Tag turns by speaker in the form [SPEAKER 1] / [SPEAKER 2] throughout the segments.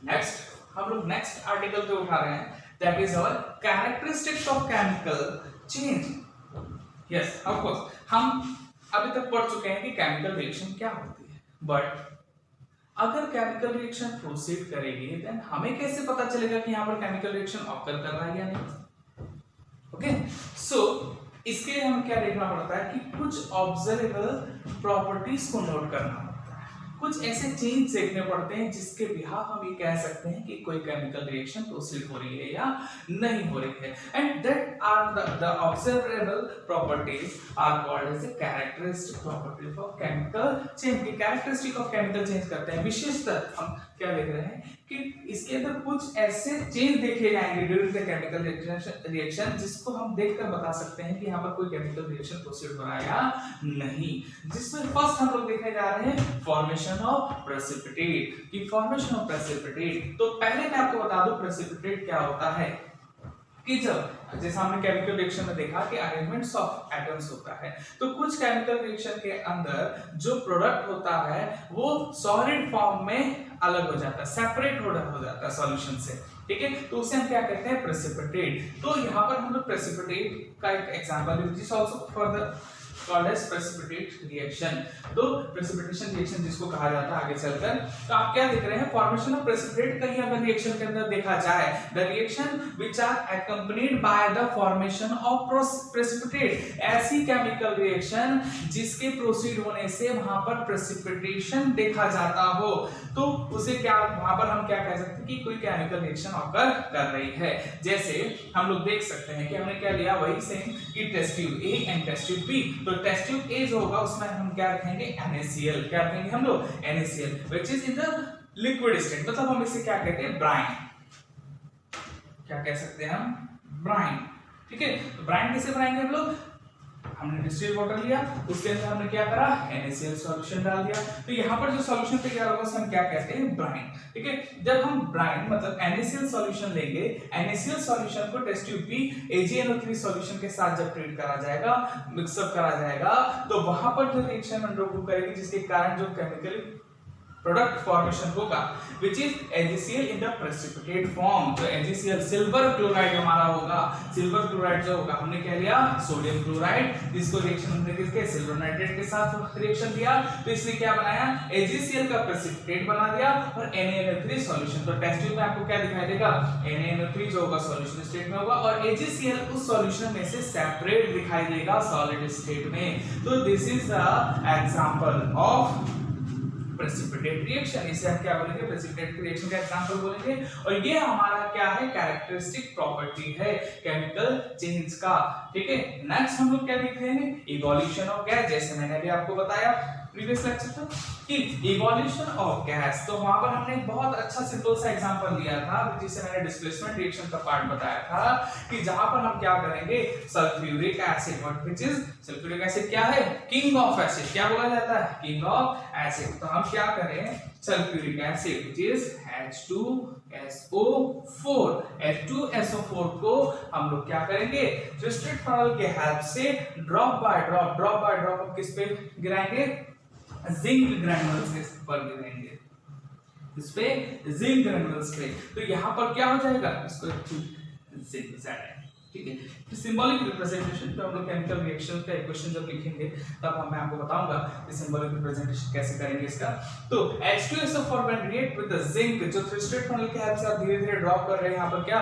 [SPEAKER 1] Next हम लोग next article पे उठा रहे हैं, that is our characteristics of chemical change. Yes of course हम अभी तक पढ़ चुके हैं कि केमिकल रिएक्शन क्या होती है, बट अगर केमिकल रिएक्शन प्रोसीड करेगी देन हमें कैसे पता चलेगा कि यहाँ पर केमिकल रिएक्शन ऑकर कर रहा है या नहीं। ओके सो इसके लिए हमें क्या देखना पड़ता है कि कुछ ऑब्जर्वेबल प्रॉपर्टीज को नोट करना पड़ता है, कुछ ऐसे चेंज देखने पड़ते हैं जिसके बिहाफ हम ये कह सकते हैं कि कोई केमिकल रिएक्शन प्रोसीड हो रही है या नहीं हो रही है, and that are the observable properties are called as the characteristic properties of chemical change. की कैरेक्टरिस्टिक ऑफ केमिकल चेंज करते हैं, विशेषतः हम क्या देख रहे हैं कि इसके अंदर कुछ ऐसे चेंज देखे जाएंगे ड्यूरिंग द केमिकल रिएक्शन जिसको हम देखकर बता सकते हैं कि यहाँ पर कोई केमिकल रिएक्शन प्रोसीड हो रहा है या नहीं। जिसमें फर्स्ट हम लोग देखने जा रहे हैं फॉर्मेशन ऑफ प्रेसिपिटेट, की फॉर्मेशन ऑफ प्रेसिपिटेट। तो पहले मैं आपको बता दूं प्रेसिपिटेट क्या होता है, कि जब जैसा हमने केमिकल रिएक्शन में देखा कि अरेंजमेंट्स ऑफ एटम्स होता है, तो कुछ केमिकल रिएक्शन के अंदर जो प्रोडक्ट होता है वो सॉलिड फॉर्म में अलग हो जाता है, सेपरेट हो जाता है सॉल्यूशन से, ठीक है, तो उसे हम क्या कहते हैं प्रेसिपिटेट। तो यहाँ पर हम लोग प्रेसिपिटेट का एक example this also for the called as precipitate reaction. तो प्रेसिपिटेशन रिएक्शन जिसको कहा जाता है आगे चलकर, तो आप क्या देख रहे हैं फॉर्मेशन ऑफ प्रेसिपिटेट कहीं अगर रिएक्शन के अंदर देखा जाए, the reaction which are accompanied by the formation of precipitate, ऐसी केमिकल रिएक्शन जिसके प्रोसीड होने से वहां पर प्रेसिपिटेशन देखा जाता हो, तो उसे क्या वहां पर हम क्या कह सकते हैं कि कोई केमिकल रिएक्शन ऑकर कर रही है। जैसे हम लोग देख सकते हैं कि हमने क्या लिया, वही सेम कि test tube A and test tube B, तो टेस्ट ट्यूब ए जो होगा उसमें हम क्या रखेंगे NaCl, क्या रखेंगे हम लोग NaCl which is in the liquid state, मतलब हम इसे क्या कहते हैं ब्राइन, क्या कह सकते हैं हम ब्राइन, ठीक है। तो ब्राइन कैसे बनाएंगे हम लोग, हमने डिस्टिल्ड वाटर लिया, उसके अंदर हमने क्या करा NaCl सॉल्यूशन डाल दिया, तो यहाँ पर जो सॉल्यूशन तैयार होगा उसे हम क्या कहते हैं ब्राइन, ठीक है। जब हम ब्राइन मतलब NaCl सॉल्यूशन लेंगे, NaCl सॉल्यूशन को test tube B AgNO3 solution के साथ जब ट्रीट करा जाएगा, मिक्सअप करा जाएगा, तो वहां पर जो रिएक्शन अंडरगो करेगी जिसके कारण जो केमिकल प्रोडक्ट फॉर्मेशन होगा which is AgCl in the precipitate form। तो AgCl सिल्वर क्लोराइड हमारा होगा, सिल्वर क्लोराइड जो होगा हमने क्या लिया सोडियम क्लोराइड, जिसको रिएक्शन हमने किसके सिल्वर नाइट्रेट के साथ रिएक्शन दिया, तो इसने क्या बनाया AgCl का प्रेसिपिटेट बना दिया और NaNO3 सॉल्यूशन। तो टेस्ट ट्यूब में आपको क्या दिखाई देगा NaNO3 जो होगा सॉल्यूशन स्टेट में होगा और AgCl उस सॉल्यूशन में से सेपरेट दिखाई देगा सॉलिड स्टेट में। तो this is the example of precipitate reaction, इसे हम क्या बोलेंगे प्रेसिपिटेट रिएक्शन का एग्जांपल बोलेंगे, और ये हमारा क्या है कैरेक्टरिस्टिक प्रॉपर्टी है केमिकल चेंज का, ठीक है। नेक्स्ट हम लोग क्या देखेंगे इवोल्यूशन ऑफ गैस, जैसे मैंने अभी आपको बताया प्रीवियस लेक्चर में कि इवोल्यूशन ऑफ गैस, तो वहां पर हमने एक बहुत अच्छा सिंपल सा एग्जांपल दिया था जिसे मैंने डिस्प्लेसमेंट रिएक्शन का पार्ट बताया था कि जहां पर हम क्या करेंगे sulphuric acid, what which is sulphuric acid क्या है किंग ऑफ एसिड, क्या बोला जाता है किंग ऑफ एसिड। तो हम क्या करें sulphuric acid which is H2SO4, H2SO4 को हम लोग क्या करेंगे रिस्ट्रिक्ट फनल के हेल्प से ड्रॉप बाय ड्रॉप हम किस पे गिराएंगे जिंक ग्रैन्युल्स के ऊपर गिराएंगे, इस पे जिंक ग्रैन्युल्स पे, तो यहां पर क्या हो जाएगा इसको जिंक Zn, ठीक है। तो सिंबॉलिक रिप्रेजेंटेशन पे हम लोग केमिकल रिएक्शन का इक्वेशन जब लिखेंगे तब मैं आपको बताऊंगा कि सिंबॉलिक रिप्रेजेंटेशन कैसे करेंगे इसका। तो H2SO4 when react with the zinc जो थ्रिस्टेड फनल के हेल्प से आप धीरे-धीरे ड्रॉप कर रहे हैं यहां पर क्या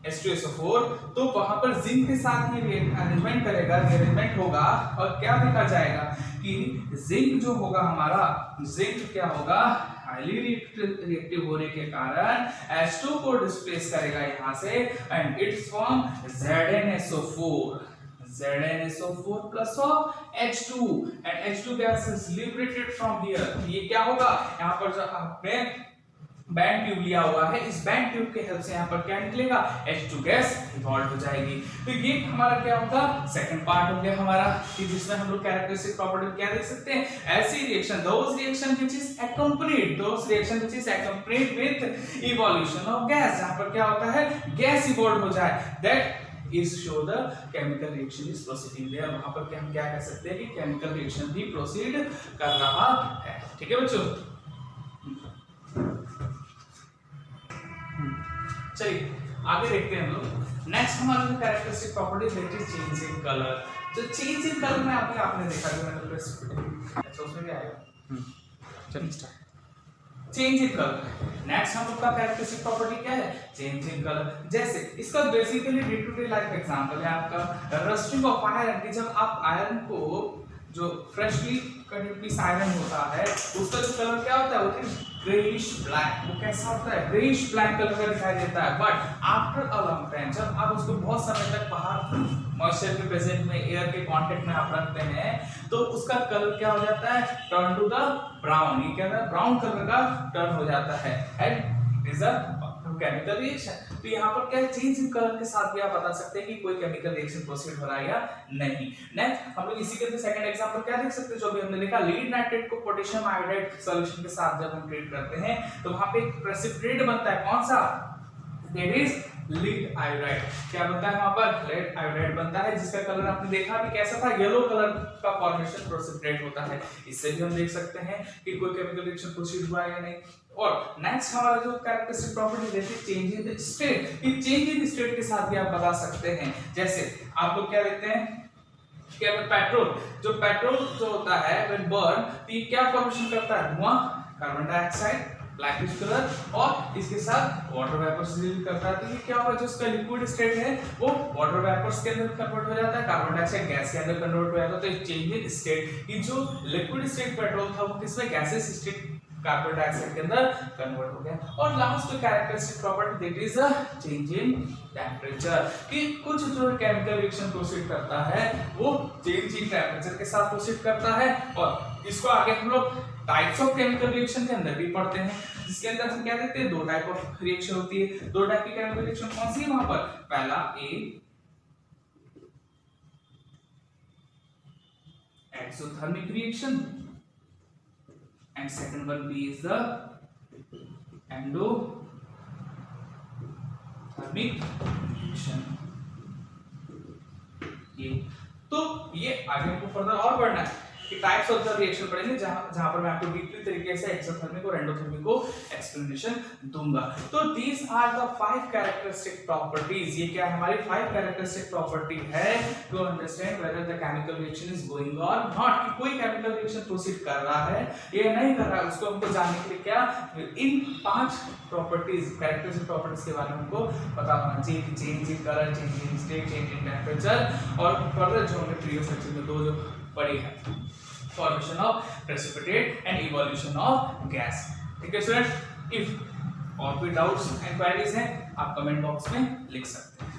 [SPEAKER 1] H2SO4, तो वहां पर जिंक के साथ ये अरेंजमेंट करेगा, अरेंजमेंट होगा और क्या देखा जाएगा कि जिंक जो होगा हमारा जिंक क्या होगा हाईली रिएक्टिव होने के कारण H2 को डिस्प्लेस करेगा यहां से and it's form ZnSO4 plus of H2 and H2 gas is liberated from here। ये क्या होगा यहाँ पर जो आपने बैंड ट्यूब लिया हुआ है, इस बैंड ट्यूब के हेल्प से यहाँ पर क्या निकलेगा H2 गैस इवॉल्व हो जाएगी। तो ये हमारा क्या होगा सेकंड पार्ट हो गया हमारा कि जिसमें हम लोग कैरेक्टरिस्टिक प्रॉपर्टी क्या देख सकते हैं ऐसी reaction those reaction which is accompanied with evolution of gas, जहां पर क्या होता है गैस इवॉल्व हो जाए that is show the chemical reaction is proceeding there। वहां पर हम क्या कह सकते हैं कि केमिकल रिएक्शन भी प्रोसीड कर रहा है, ठीक है बच्चों। चलिए आगे देखते हैं हम लोग। नेक्स्ट हमारा जो characteristic property that is change in colour. जो चेंज इन कलर में अभी आपने देखा जो मैंने प्रेसिपिटेट, अच्छा उसमें भी आएगा। चलिए start. Change in colour. Next हम लोग का कैरेक्टरिस्टिक प्रॉपर्टी क्या है? Change in colour. जैसे इसका basically day to day life example है आपका रस्टिंग ऑफ आयरन, कि जब आप आयरन को जो फ्रेशली कटेड पीस आयरन होता है उसका जो कलर क्या होता है? वो है ग्रेइश ब्लैक। वो कैसा होता है? ग्रेइश ब्लैक कलर का दिखाई देता है। But after a long time, जब आप उसको बहुत समय तक बाहर मॉइस्चर के प्रेजेंट में, एयर के कांटेक्ट में आप रखते हैं, तो उसका कलर क्या हो जाता है? Turn to the brown. ये क्या है? ब्राउन कलर का टर्न हो जाता है and it is a chemical reaction. तो यहाँ पर क्या चेंज इन कलर के साथ भी आप बता सकते हैं कि कोई केमिकल रिएक्शन प्रोसीड हो रहा है या नहीं। नेक्स्ट हम लोग इसी के अंदर सेकंड एग्जांपल क्या देख सकते हैं? जो भी हमने देखा, लीड नाइट्रेट को पोटेशियम आयोडाइड सॉल्यूशन के साथ जब हम ट्रीट करते हैं तो वहां पे एक प्रेसिपिटेट बनता है। कौन सा? That is lead iodide. क्या बनता है वहां पर? लीड आयोडाइड बनता है, जिसका कलर आपने देखा भी कैसा था? येलो कलर का फॉर्मेशन प्रेसिपिटेट होता है। इससे भी हम देख सकते हैं कि कोई केमिकल रिएक्शन प्रोसीड हुआ है या नहीं। और नेक्स्ट हमारा जो कैरेक्टरिस्टिक प्रॉपर्टी देखिए चेंज इन स्टेट। ये चेंज इन स्टेट के साथ भी आप बता सकते हैं। जैसे आप लोग क्या देखते हैं कि अगर पेट्रोल जो होता है व्हेन बर्न, तो ये क्या फॉर्मेशन करता है? धुआं, कार्बन डाइऑक्साइड, ब्लैकिश कलर, और इसके साथ वाटर वेपर्स रिलीज करता है। तो ये क्या होगा? जो इसका लिक्विड स्टेट है वो वाटर वेपर्स के अंदर कन्वर्ट हो जाता है, कार्बन डाइऑक्साइड गैस के अंदर कन्वर्ट हो जाता है। तो चेंज इन स्टेट, ये जो लिक्विड स्टेट पेट्रोल था वो किसमें? गैसेस स्टेट कार्बन डाइऑक्साइड के अंदर कन्वर्ट हो गया। और last characteristic property that is a change in temperature, कि कुछ जो केमिकल रिएक्शन प्रोसीड करता है वो चेंज इन टेंपरेचर के साथ प्रोसीड करता है। और इसको आगे हम लोग टाइप्स ऑफ केमिकल रिएक्शन के अंदर भी पढ़ते हैं, जिसके अंदर हम क्या देखते हैं? दो टाइप ऑफ रिएक्शन होती है। दो टाइप की केमिकल रिएक्शन कौन सी है वहां पर? पहला a exothermic reaction and second one B is the endothermic reaction। ये तो ये आगे हमको फर्दर और बढ़ना है कि टाइप्स ऑफ द रिएक्शन पढ़ेंगे, जहां पर मैं आपको डीपली तरीके से एक्सोथर्मिक और एंडोथर्मिक को एक्सप्लेनेशन दूंगा। तो these are the 5 characteristic properties. ये क्या हमारी 5 कैरेक्टरिस्टिक प्रॉपर्टी है to understand whether the chemical reaction is going और नॉट, कि कोई केमिकल रिएक्शन प्रोसीड कर रहा है या नहीं कर रहा है। उसको हमको जानने के लिए क्या इन 5 प्रॉपर्टीज, कैरेक्टरिस्टिक प्रॉपर्टीज के बारे में हमको पता होना चाहिए कि change in colour, change in state, change in temperature, और फर्दर जो हमने प्रीवियस लेक्चर में दो जो पढ़ी है, formation of precipitate and evolution of gas। ठीक है स्टूडेंट, इफ और कोई डाउट्स एंक्वायरीज हैं आप कमेंट बॉक्स में लिख सकते हैं।